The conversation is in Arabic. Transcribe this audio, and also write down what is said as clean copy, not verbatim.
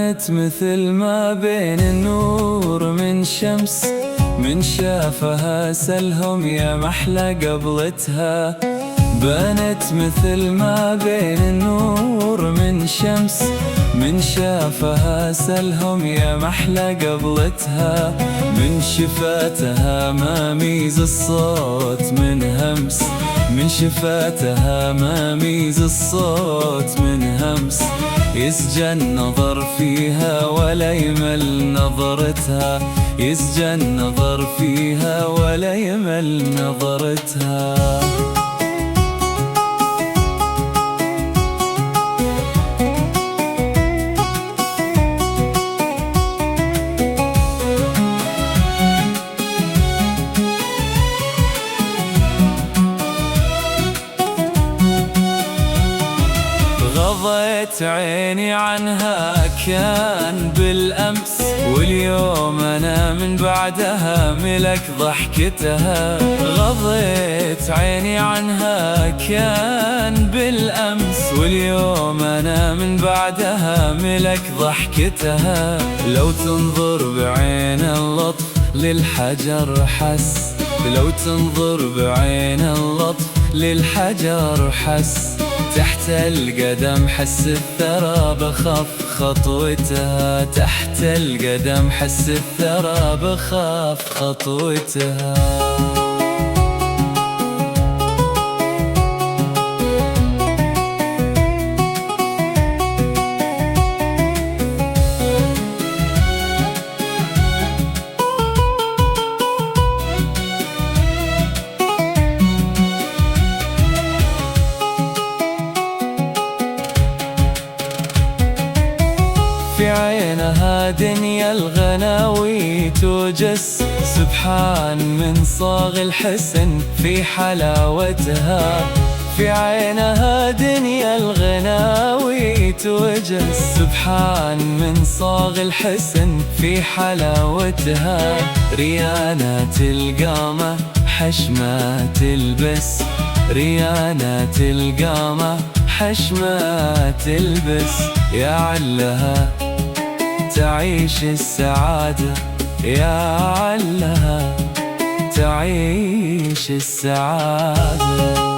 بانت مثل ما بين النور من شمس، من شافها سلهم يا محلى قبلتها. بانت مثل ما بين النور من شمس، من شافها سلهم يا محلى قبلتها. من شفاتها ما ميز الصوت من همس، من شفاتها ما ميز الصوت من همس. يسجن نظر فيها ولا يمل نظرتها، يسجن نظر فيها ولا يمل نظرتها. غضيت عيني عنها كان بالأمس، واليوم أنا من بعدها ملك ضحكتها. غضيت عيني عنها كان بالأمس، واليوم أنا من بعدها ملك ضحكتها. لو تنظر بعين اللطف للحجر حس، لو تنظر بعين اللطف للحجر حس. تحت القدم حس الثرى بخاف خطوتها، تحت القدم حس الثرى بخاف خطوتها. في عينها دنيا الغناوي توجس، سبحان من صاغ الحسن في حلاوتها. في عينها دنيا الغناوي توجس، سبحان من صاغ الحسن في حلاوتها. ريانات القامة حشمة تلبس، ريانات القامة حشمة تلبس. يا علها تعيش السعادة، يا علها تعيش السعادة.